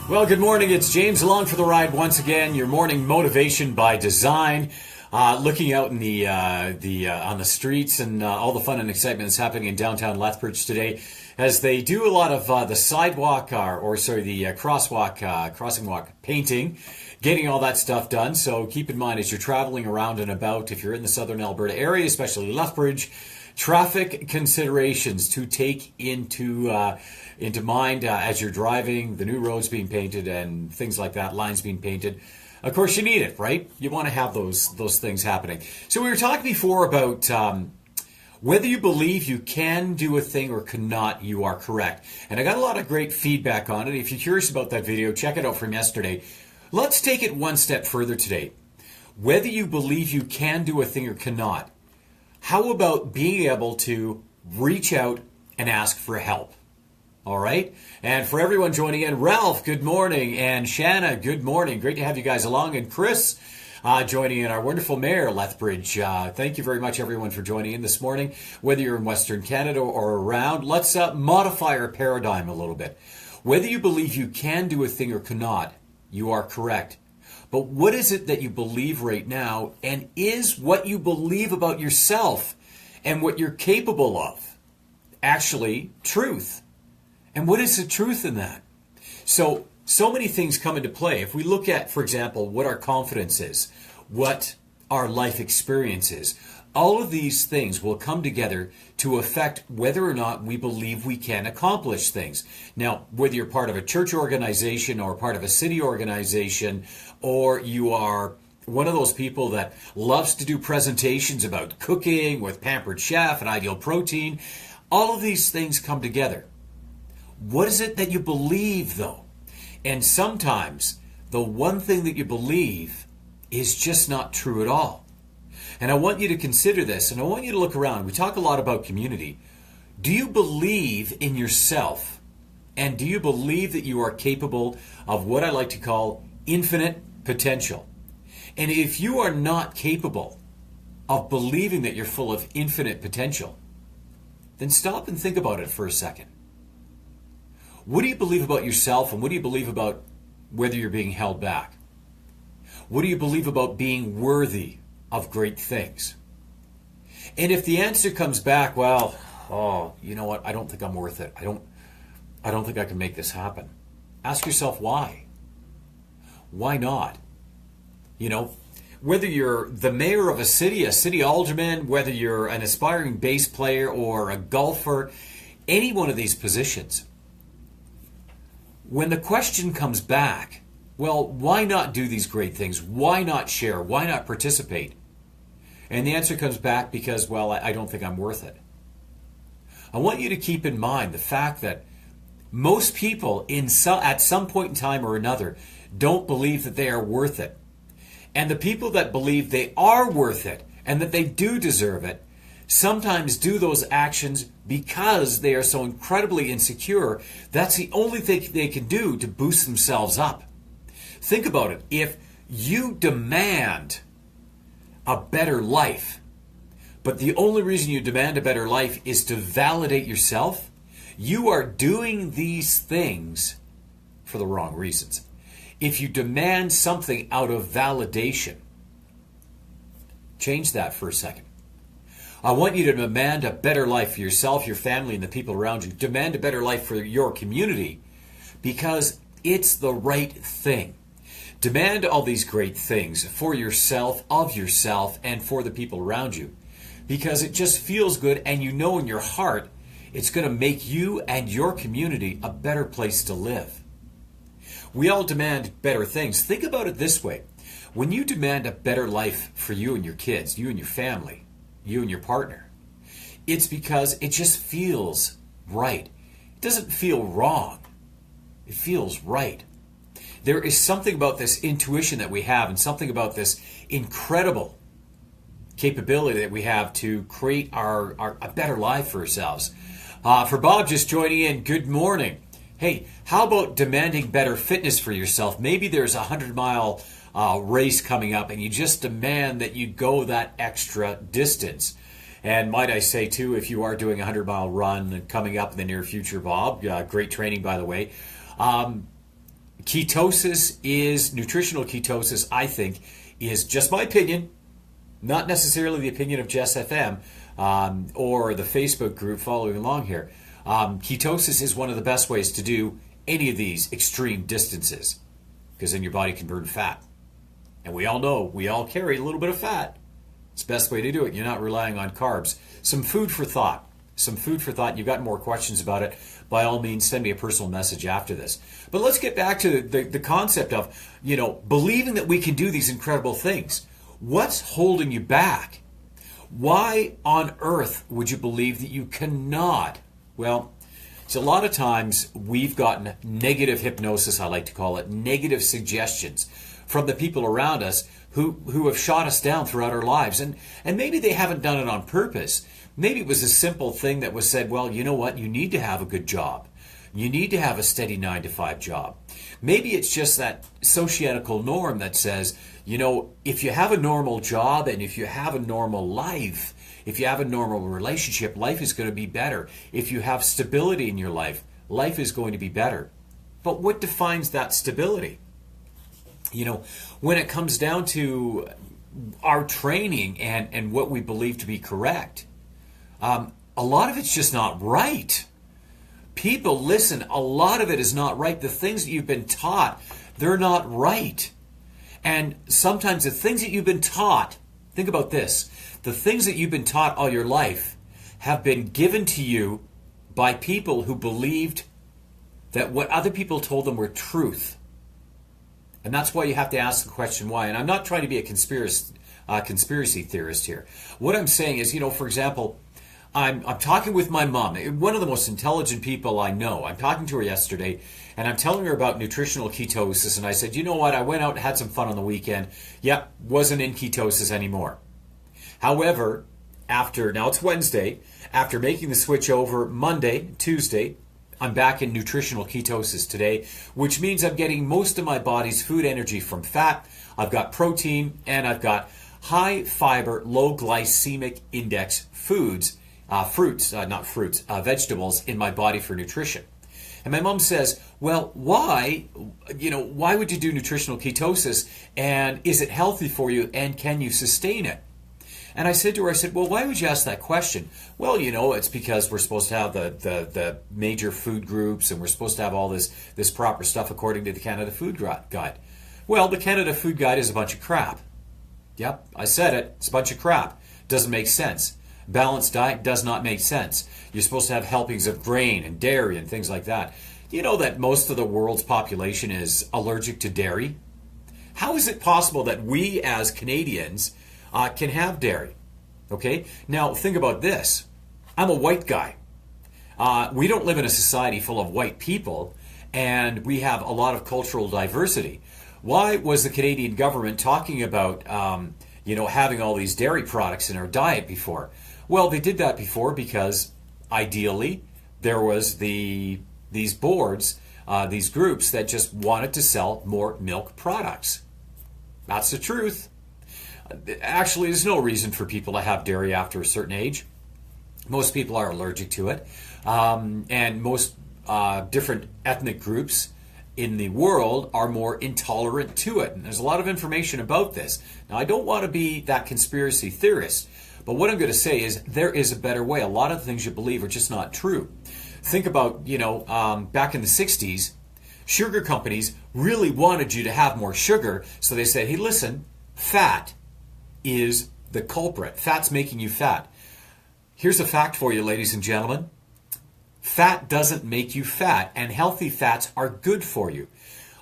Well, good morning. It's James along for the ride once again. Your morning motivation by design. Looking out in the on the streets and all the fun and excitement that's happening in downtown Lethbridge today, as they do a lot of the sidewalk the crossing walk painting, getting all that stuff done. So keep in mind as you're traveling around and about, if you're in the southern Alberta area, especially Lethbridge, traffic considerations to take into mind as you're driving, the new roads being painted and things like that, lines being painted. Of course, you need it, right? You want to have those things happening. So we were talking before about whether you believe you can do a thing or cannot, you are correct. And I got a lot of great feedback on it. If you're curious about that video, check it out from yesterday. Let's take it one step further today. Whether you believe you can do a thing or cannot, how about being able to reach out and ask for help? All right. And for everyone joining in, Ralph, good morning. And Shanna, good morning. Great to have you guys along. And Chris joining in, our wonderful mayor, Lethbridge. Thank you very much, everyone, for joining in this morning. Whether you're in Western Canada or around, let's modify our paradigm a little bit. Whether you believe you can do a thing or cannot, you are correct. But what is it that you believe right now? And is what you believe about yourself and what you're capable of actually truth? And what is the truth in that? So many things come into play. If we look at, for example, what our confidence is, what our life experience is, all of these things will come together to affect whether or not we believe we can accomplish things. Now, whether you're part of a church organization or part of a city organization, or you are one of those people that loves to do presentations about cooking with Pampered Chef and Ideal Protein, all of these things come together. What is it that you believe, though? And sometimes the one thing that you believe is just not true at all. And I want you to consider this, and I want you to look around. We talk a lot about community. Do you believe in yourself? And do you believe that you are capable of what I like to call infinite potential? And if you are not capable of believing that you're full of infinite potential, then stop and think about it for a second. What do you believe about yourself, and what do you believe about whether you're being held back? What do you believe about being worthy of great things? And if the answer comes back, well, you know what, I don't think I'm worth it. I don't think I can make this happen. Ask yourself why. Why not? You know, whether you're the mayor of a city alderman, whether you're an aspiring bass player or a golfer, any one of these positions, when the question comes back, well, why not do these great things? Why not share? Why not participate? And the answer comes back because, well, I don't think I'm worth it. I want you to keep in mind the fact that most people at some point in time or another don't believe that they are worth it. And the people that believe they are worth it and that they do deserve it sometimes do those actions because they are so incredibly insecure. That's the only thing they can do to boost themselves up. Think about it. If you demand a better life, but the only reason you demand a better life is to validate yourself, you are doing these things for the wrong reasons. If you demand something out of validation, change that for a second. I want you to demand a better life for yourself, your family, and the people around you. Demand a better life for your community because it's the right thing. Demand all these great things for yourself, of yourself, and for the people around you because it just feels good, and you know in your heart it's going to make you and your community a better place to live. We all demand better things. Think about it this way. When you demand a better life for you and your kids, you and your family, you and your partner, it's because it just feels right. It doesn't feel wrong. It feels right. There is something about this intuition that we have and something about this incredible capability that we have to create a better life for ourselves. For Bob just joining in, good morning. Hey, how about demanding better fitness for yourself? Maybe there's a 100-mile race coming up and you just demand that you go that extra distance. And might I say, too, if you are doing a 100-mile run coming up in the near future, Bob, great training, by the way, Nutritional ketosis, I think, is just my opinion, not necessarily the opinion of Jess FM or the Facebook group following along here. Ketosis is one of the best ways to do any of these extreme distances, because then your body can burn fat. And we all know, we all carry a little bit of fat. It's the best way to do it. You're not relying on carbs. Some food for thought. You've got more questions about it, by all means, send me a personal message after this. But let's get back to the concept of, believing that we can do these incredible things. What's holding you back? Why on earth would you believe that you cannot? Well, it's a lot of times we've gotten negative hypnosis, I like to call it, negative suggestions from the people around us who have shot us down throughout our lives. And maybe they haven't done it on purpose. Maybe it was a simple thing that was said, well, you know what? You need to have a good job. You need to have a steady 9-to-5 job. Maybe it's just that societal norm that says, if you have a normal job and if you have a normal life, if you have a normal relationship, life is going to be better. If you have stability in your life, life is going to be better. But what defines that stability? When it comes down to our training and what we believe to be correct, a lot of it's just not right. People, listen, a lot of it is not right. The things that you've been taught, they're not right. And sometimes the things that you've been taught, think about this, the things that you've been taught all your life have been given to you by people who believed that what other people told them were truth. And that's why you have to ask the question why. And I'm not trying to be a conspiracy theorist here. What I'm saying is, for example, I'm talking with my mom, one of the most intelligent people I know. I'm talking to her yesterday, and I'm telling her about nutritional ketosis. And I said, you know what? I went out and had some fun on the weekend. Yep, wasn't in ketosis anymore. However, now it's Wednesday, after making the switch over Monday, Tuesday, I'm back in nutritional ketosis today, which means I'm getting most of my body's food energy from fat. I've got protein, and I've got high fiber, low glycemic index vegetables in my body for nutrition. And my mom says, well, why would you do nutritional ketosis? And is it healthy for you? And can you sustain it? And I said to her, well, why would you ask that question? Well, it's because we're supposed to have the major food groups, and we're supposed to have all this proper stuff according to the Canada Food Guide. Well, the Canada Food Guide is a bunch of crap. Yep, I said it. It's a bunch of crap. Doesn't make sense. Balanced diet does not make sense. You're supposed to have helpings of grain and dairy and things like that. You know that most of the world's population is allergic to dairy? How is it possible that we as Canadians can have dairy? Okay, now think about this. I'm a white guy. We don't live in a society full of white people, and we have a lot of cultural diversity. Why was the Canadian government talking about having all these dairy products in our diet before? Well, they did that before because ideally there was these boards, these groups that just wanted to sell more milk products. That's the truth. Actually, there's no reason for people to have dairy after a certain age. Most people are allergic to it. And most different ethnic groups in the world are more intolerant to it. And there's a lot of information about this. Now, I don't want to be that conspiracy theorist, but what I'm going to say is there is a better way. A lot of the things you believe are just not true. Think about, back in the 60s, sugar companies really wanted you to have more sugar. So they said, hey, listen, fat is the culprit. Fat's making you fat. Here's a fact for you, ladies and gentlemen. Fat doesn't make you fat, and healthy fats are good for you.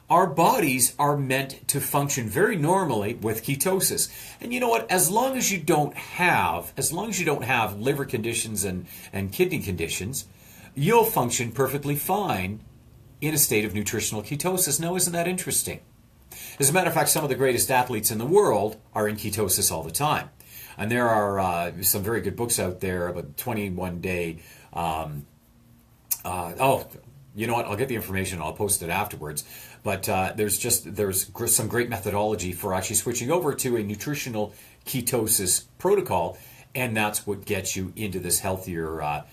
Our bodies are meant to function very normally with ketosis. And you know what? As long as you don't have liver conditions and kidney conditions, you'll function perfectly fine in a state of nutritional ketosis. Now, isn't that interesting? As a matter of fact, some of the greatest athletes in the world are in ketosis all the time. And there are some very good books out there about 21-day... you know what? I'll get the information and I'll post it afterwards. But there's some great methodology for actually switching over to a nutritional ketosis protocol, and that's what gets you into this healthier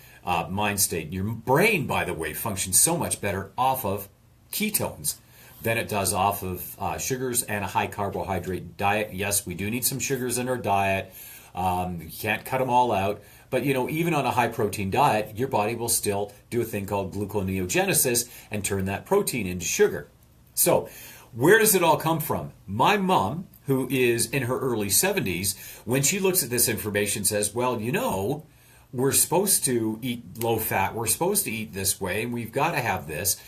mind state. Your brain, by the way, functions so much better off of ketones. than it does off of sugars and a high carbohydrate diet. Yes, we do need some sugars in our diet. You can't cut them all out. But, even on a high protein diet, your body will still do a thing called gluconeogenesis and turn that protein into sugar. So, where does it all come from? My mom, who is in her early 70s, when she looks at this information says, well, we're supposed to eat low fat. We're supposed to eat this way, and we've got to have this.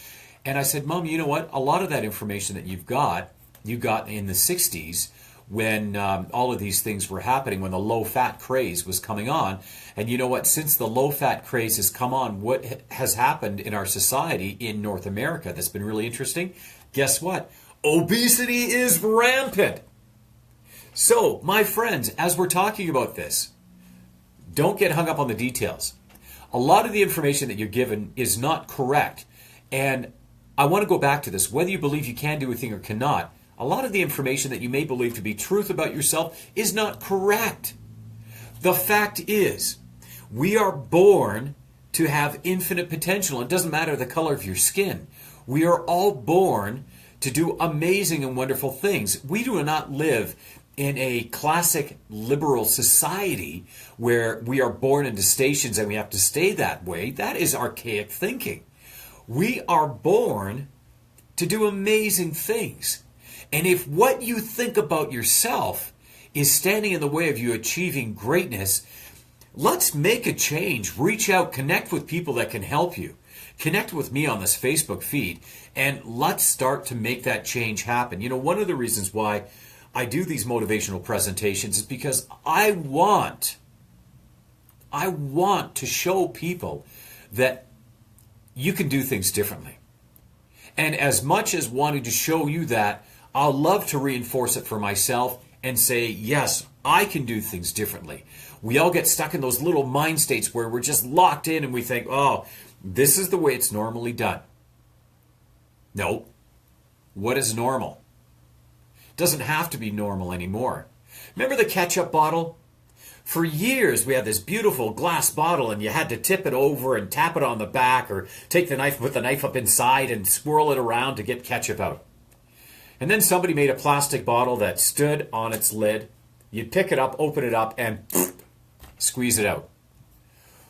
And I said, Mom, you know what? A lot of that information that you got in the 60s when all of these things were happening, when the low-fat craze was coming on. And you know what? Since the low-fat craze has come on, what has happened in our society in North America that's been really interesting? Guess what? Obesity is rampant. So, my friends, as we're talking about this, don't get hung up on the details. A lot of the information that you're given is not correct. And I want to go back to this. Whether you believe you can do a thing or cannot, a lot of the information that you may believe to be truth about yourself is not correct. The fact is, we are born to have infinite potential. It doesn't matter the color of your skin. We are all born to do amazing and wonderful things. We do not live in a classic liberal society where we are born into stations and we have to stay that way. That is archaic thinking. We are born to do amazing things. And if what you think about yourself is standing in the way of you achieving greatness, let's make a change. Reach out, connect with people that can help you. Connect with me on this Facebook feed, and let's start to make that change happen. One of the reasons why I do these motivational presentations is because I want to show people that you can do things differently. And as much as wanting to show you that, I'll love to reinforce it for myself and say, yes, I can do things differently. We all get stuck in those little mind states where we're just locked in and we think, oh, this is the way it's normally done. No. What is normal? It doesn't have to be normal anymore. Remember the ketchup bottle? For years, we had this beautiful glass bottle and you had to tip it over and tap it on the back or take the knife, put the knife up inside and swirl it around to get ketchup out. And then somebody made a plastic bottle that stood on its lid. You'd pick it up, open it up, and squeeze it out.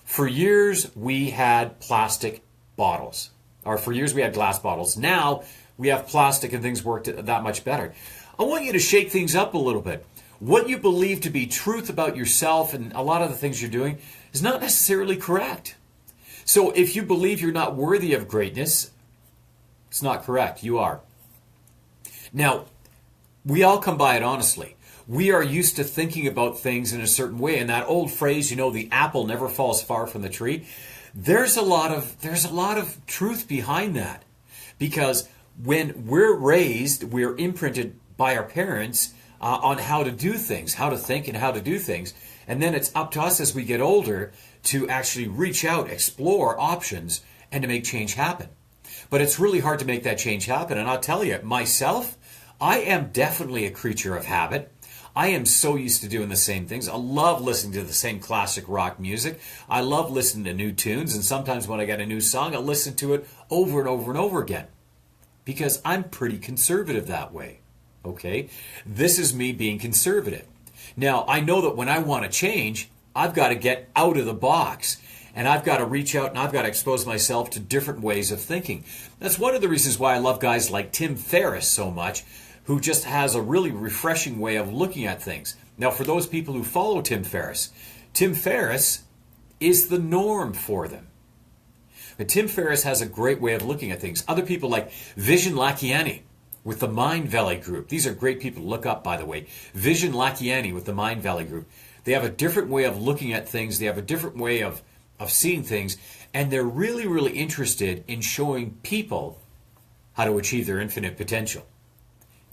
For years, we had plastic bottles. Or for years, we had glass bottles. Now, we have plastic and things worked that much better. I want you to shake things up a little bit. What you believe to be truth about yourself and a lot of the things you're doing is not necessarily correct. So if you believe you're not worthy of greatness, it's not correct. You are. Now, we all come by it honestly. We are used to thinking about things in a certain way. And that old phrase, the apple never falls far from the tree. There's a lot of truth behind that. Because when we're raised, we're imprinted by our parents on how to do things, how to think and how to do things. And then it's up to us as we get older to actually reach out, explore options, and to make change happen. But it's really hard to make that change happen. And I'll tell you, myself, I am definitely a creature of habit. I am so used to doing the same things. I love listening to the same classic rock music. I love listening to new tunes. And sometimes when I get a new song, I listen to it over and over and over again. Because I'm pretty conservative that way. Okay? This is me being conservative. Now, I know that when I want to change, I've got to get out of the box. And I've got to reach out and I've got to expose myself to different ways of thinking. That's one of the reasons why I love guys like Tim Ferriss so much, who just has a really refreshing way of looking at things. Now, for those people who follow Tim Ferriss is the norm for them. But Tim Ferriss has a great way of looking at things. Other people like Vishen Lakhiani with the Mind Valley Group. These are great people to look up, by the way. Vishen Lakhiani with the Mind Valley Group. They have a different way of looking at things. They have a different way of seeing things. And they're really, really interested in showing people how to achieve their infinite potential.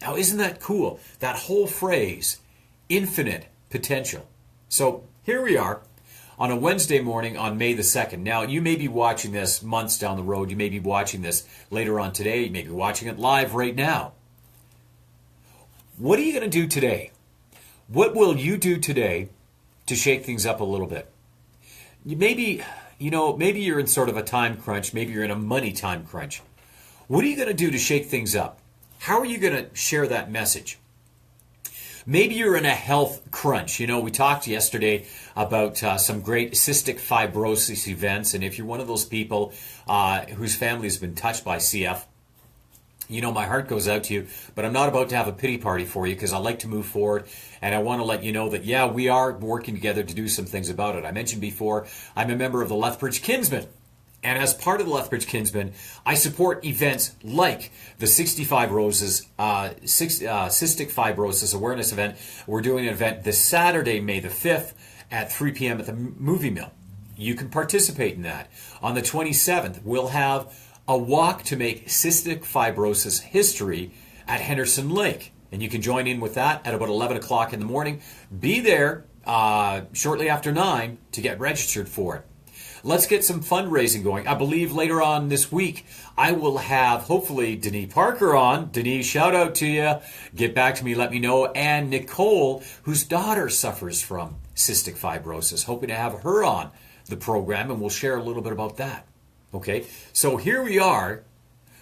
Now, isn't that cool? That whole phrase, infinite potential. So here we are on a Wednesday morning on May the 2nd. Now, you may be watching this months down the road. You may be watching this later on today. You may be watching it live right now. What are you going to do today? What will you do today to shake things up a little bit? Maybe you're in sort of a time crunch. Maybe you're in a money time crunch. What are you going to do to shake things up? How are you going to share that message? Maybe you're in a health crunch. You know, we talked yesterday about some great cystic fibrosis events, and if you're one of those people whose family has been touched by CF, you know, my heart goes out to you, but I'm not about to have a pity party for you because I like to move forward, and I want to let you know that, yeah, we are working together to do some things about it. I mentioned before, I'm a member of the Lethbridge Kinsmen. And as part of the Lethbridge Kinsmen, I support events like the 65 Roses Cystic Fibrosis Awareness Event. We're doing an event this Saturday, May the 5th at 3 p.m. at the Movie Mill. You can participate in that. On the 27th, we'll have a walk to make cystic fibrosis history at Henderson Lake. And you can join in with that at about 11 o'clock in the morning. Be there shortly after 9 to get registered for it. Let's get some fundraising going. I believe later on this week, I will have, hopefully, Denise Parker on. Denise, shout out to you. Get back to me, let me know. And Nicole, whose daughter suffers from cystic fibrosis. Hoping to have her on the program, and we'll share a little bit about that. Okay, so here we are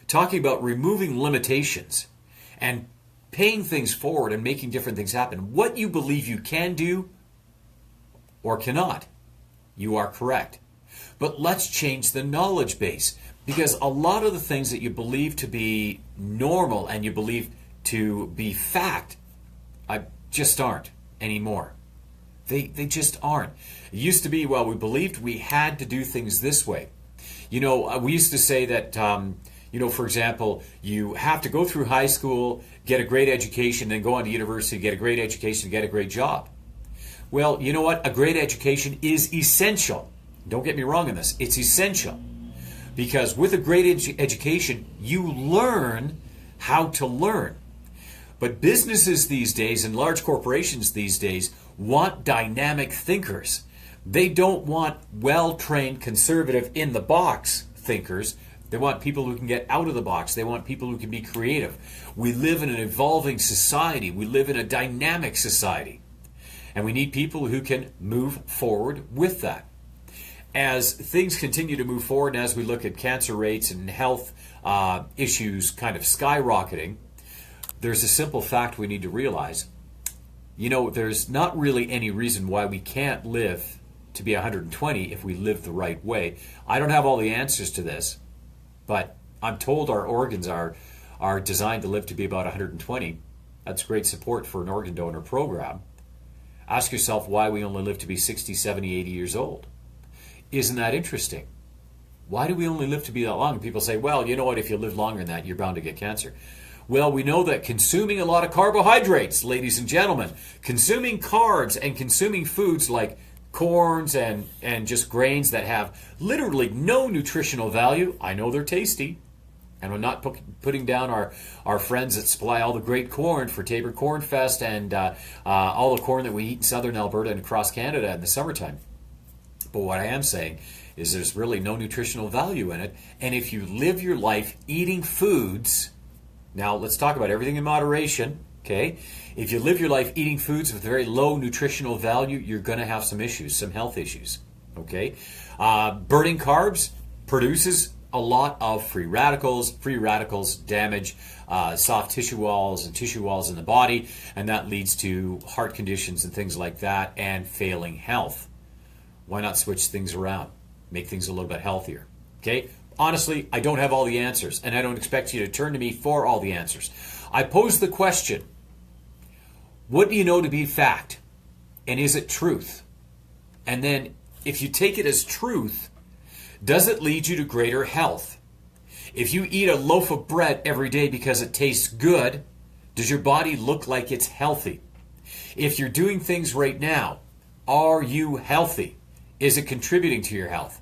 talking about removing limitations and paying things forward and making different things happen. What you believe you can do or cannot, you are correct. But let's change the knowledge base, because a lot of the things that you believe to be normal and you believe to be fact, just aren't anymore. They just aren't. It used to be, well, we believed we had to do things this way. You know, we used to say that, you know, for example, you have to go through high school, get a great education, then go on to university, get a great education, get a great job. Well, you know what? A great education is essential. Don't get me wrong on this. It's essential. Because with a great education, you learn how to learn. But businesses these days and large corporations these days want dynamic thinkers. They don't want well-trained, conservative, in-the-box thinkers. They want people who can get out of the box. They want people who can be creative. We live in an evolving society. We live in a dynamic society. And we need people who can move forward with that. As things continue to move forward, and as we look at cancer rates and health issues kind of skyrocketing, there's a simple fact we need to realize. You know, there's not really any reason why we can't live to be 120 if we live the right way. I don't have all the answers to this, but I'm told our organs are designed to live to be about 120. That's great support for an organ donor program. Ask yourself why we only live to be 60, 70, 80 years old. Isn't that interesting? Why do we only live to be that long? People say, well, you know what, if you live longer than that, you're bound to get cancer. Well, we know that consuming a lot of carbohydrates, ladies and gentlemen, consuming carbs and consuming foods like corns and just grains that have literally no nutritional value. I know they're tasty, and we're not putting down our friends that supply all the great corn for Tabor Corn Fest and all the corn that we eat in southern Alberta and across Canada in the summertime. But what I am saying is there's really no nutritional value in it. And if you live your life eating foods, now let's talk about everything in moderation, okay? If you live your life eating foods with very low nutritional value, you're going to have some issues, some health issues, okay? Burning carbs produces a lot of free radicals. Free radicals damage soft tissue walls and tissue walls in the body, and that leads to heart conditions and things like that and failing health. Why not switch things around? Make things a little bit healthier. Okay? Honestly, I don't have all the answers, and I don't expect you to turn to me for all the answers. I pose the question, what do you know to be fact? And is it truth? And then, if you take it as truth, does it lead you to greater health? If you eat a loaf of bread every day because it tastes good, does your body look like it's healthy? If you're doing things right now, are you healthy? Is it contributing to your health?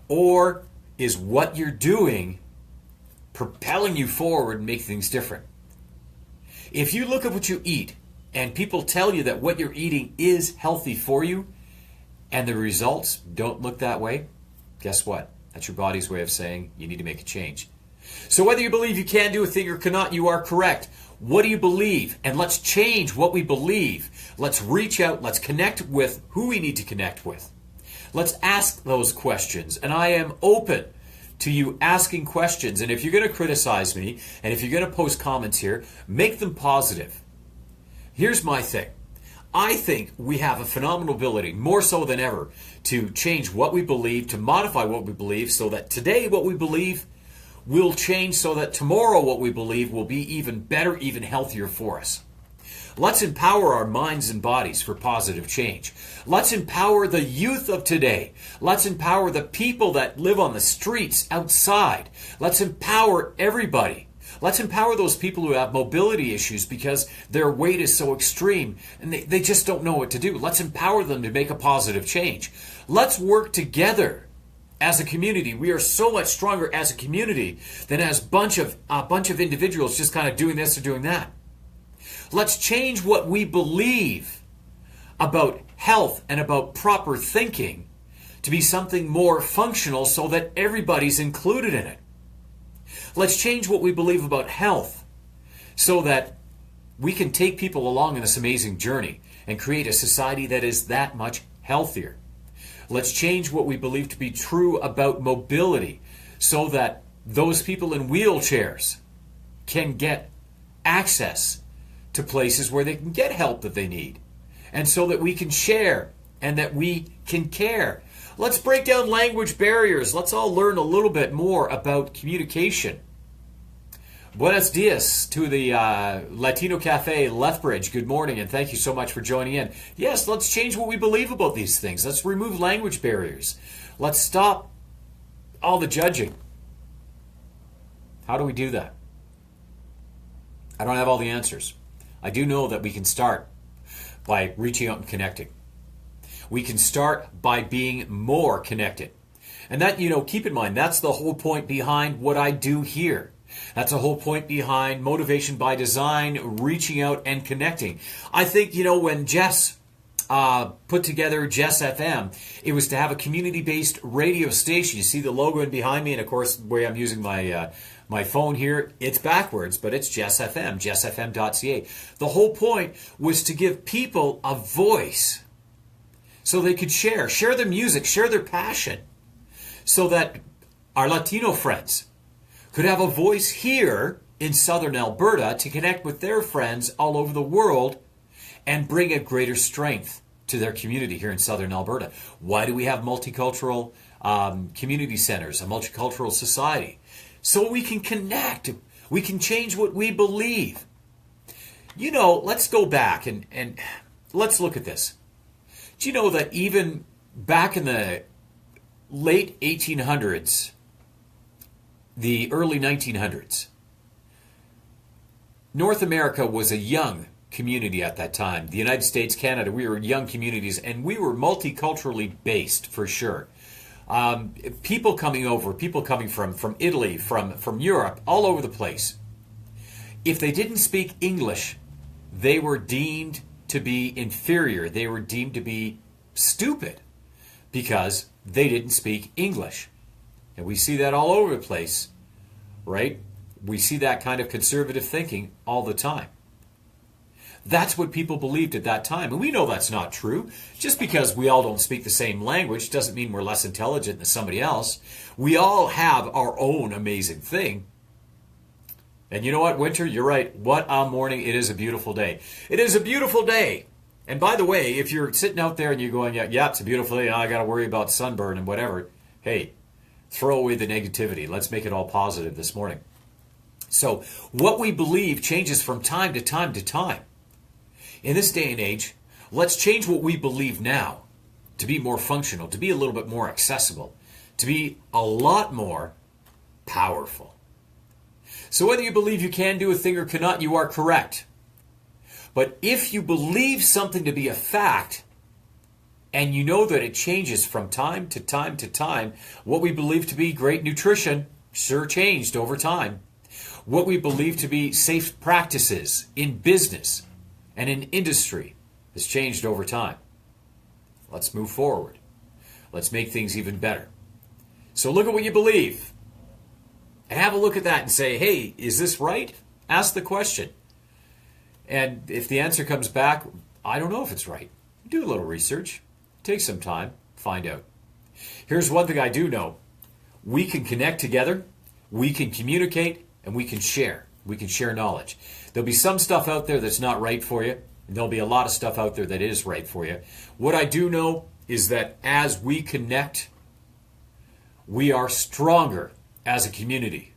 Or is what you're doing propelling you forward and make things different? If you look at what you eat and people tell you that what you're eating is healthy for you and the results don't look that way, guess what? That's your body's way of saying you need to make a change. So whether you believe you can do a thing or cannot, you are correct. What do you believe? And let's change what we believe. Let's reach out. Let's connect with who we need to connect with. Let's ask those questions. And I am open to you asking questions. And if you're going to criticize me, and if you're going to post comments here, make them positive. Here's my thing. I think we have a phenomenal ability, more so than ever, to change what we believe, to modify what we believe, so that today what we believe will change, so that tomorrow what we believe will be even better, even healthier for us. Let's empower our minds and bodies for positive change. Let's empower the youth of today. Let's empower the people that live on the streets outside. Let's empower everybody. Let's empower those people who have mobility issues because their weight is so extreme and they just don't know what to do. Let's empower them to make a positive change. Let's work together as a community. We are so much stronger as a community than as a bunch of individuals just kind of doing this or doing that. Let's change what we believe about health and about proper thinking to be something more functional so that everybody's included in it. Let's change what we believe about health so that we can take people along in this amazing journey and create a society that is that much healthier. Let's change what we believe to be true about mobility so that those people in wheelchairs can get access to places where they can get help that they need, and so that we can share and that we can care. Let's break down language barriers. Let's all learn a little bit more about communication. Buenos dias to the Latino Cafe Lethbridge. Good morning, and thank you so much for joining in. Yes, let's change what we believe about these things. Let's remove language barriers. Let's stop all the judging. How do we do that? I don't have all the answers. I do know that we can start by reaching out and connecting. We can start by being more connected. And that, keep in mind, that's the whole point behind what I do here. That's the whole point behind Motivation by Design, reaching out and connecting. I think, when Jess put together Jess FM, it was to have a community-based radio station. You see the logo in behind me, and of course, the way I'm using my phone here, it's backwards, but it's Jess FM, jessfm.ca. The whole point was to give people a voice so they could share their music, share their passion, so that our Latino friends could have a voice here in Southern Alberta to connect with their friends all over the world and bring a greater strength to their community here in Southern Alberta. Why do we have multicultural community centers, a multicultural society? So we can connect. We can change what we believe. Let's go back and let's look at this. Do you know that even back in the late 1800s, the early 1900s, North America was a young community at that time. The United States, Canada, we were young communities, and we were multiculturally based for sure. People coming over, people coming from Italy, from Europe, all over the place. If they didn't speak English, they were deemed to be inferior. They were deemed to be stupid because they didn't speak English. And we see that all over the place, right? We see that kind of conservative thinking all the time. That's what people believed at that time. And we know that's not true. Just because we all don't speak the same language doesn't mean we're less intelligent than somebody else. We all have our own amazing thing. And you know what, Winter? You're right. What a morning. It is a beautiful day. It is a beautiful day. And by the way, if you're sitting out there and you're going, yeah, it's a beautiful day, I got to worry about sunburn and whatever, hey, throw away the negativity. Let's make it all positive this morning. So what we believe changes from time to time to time. In this day and age, let's change what we believe now to be more functional, to be a little bit more accessible, to be a lot more powerful. So whether you believe you can do a thing or cannot, you are correct. But if you believe something to be a fact, and you know that it changes from time to time to time, what we believe to be great nutrition sure changed over time. What we believe to be safe practices in business and in industry has changed over time. Let's move forward. Let's make things even better. So look at what you believe and have a look at that and say, hey, is this right? Ask the question. And if the answer comes back, I don't know if it's right, do a little research. Take some time. Find out. Here's one thing I do know. we can connect together, we can communicate, and we can share. We can share knowledge. There'll be some stuff out there that's not right for you, and there'll be a lot of stuff out there that is right for you. What I do know is that as we connect, we are stronger as a community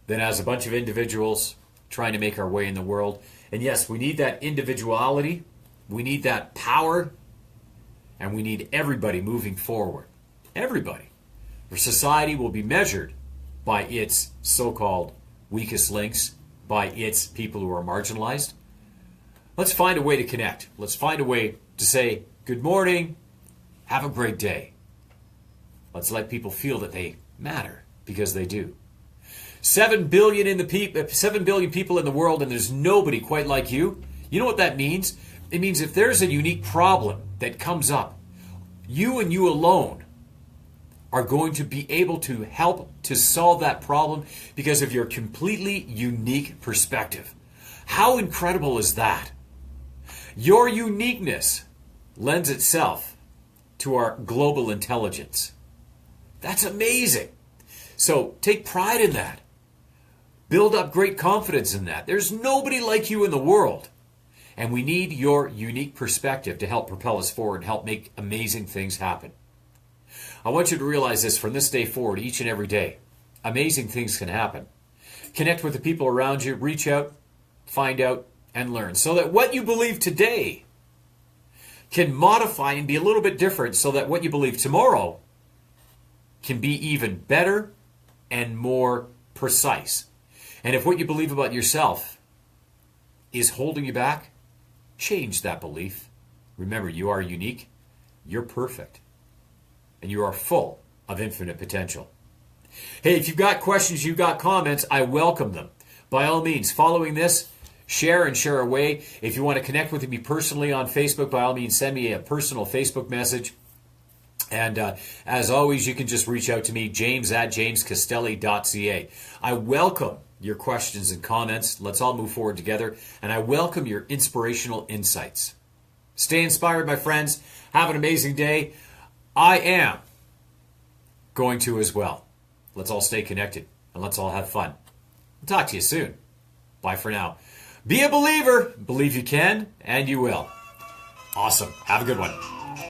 than as a bunch of individuals trying to make our way in the world. And yes, we need that individuality, we need that power, and we need everybody moving forward. Everybody. For society will be measured by its so-called weakest links, by its people who are marginalized. Let's find a way to connect. Let's find a way to say, good morning, have a great day. Let's let people feel that they matter, because they do. 7 billion people in the world, and there's nobody quite like you. You know what that means? It means if there's a unique problem that comes up, you and you alone are going to be able to help to solve that problem because of your completely unique perspective. How incredible is that? Your uniqueness lends itself to our global intelligence. That's amazing. So take pride in that. Build up great confidence in that. There's nobody like you in the world. And we need your unique perspective to help propel us forward and help make amazing things happen. I want you to realize this from this day forward, each and every day. Amazing things can happen. Connect with the people around you, reach out, find out, and learn. So that what you believe today can modify and be a little bit different so that what you believe tomorrow can be even better and more precise. And if what you believe about yourself is holding you back, change that belief. Remember, you are unique, you're perfect, and you are full of infinite potential. Hey, if you've got questions, you've got comments, I welcome them. By all means, following this, share and share away. If you want to connect with me personally on Facebook, by all means, send me a personal Facebook message. And as always, you can just reach out to me, james@jamescastelli.ca. I welcome your questions and comments. Let's all move forward together. And I welcome your inspirational insights. Stay inspired, my friends. Have an amazing day. I am going to as well. Let's all stay connected and let's all have fun. I'll talk to you soon. Bye for now. Be a believer. Believe you can and you will. Awesome. Have a good one.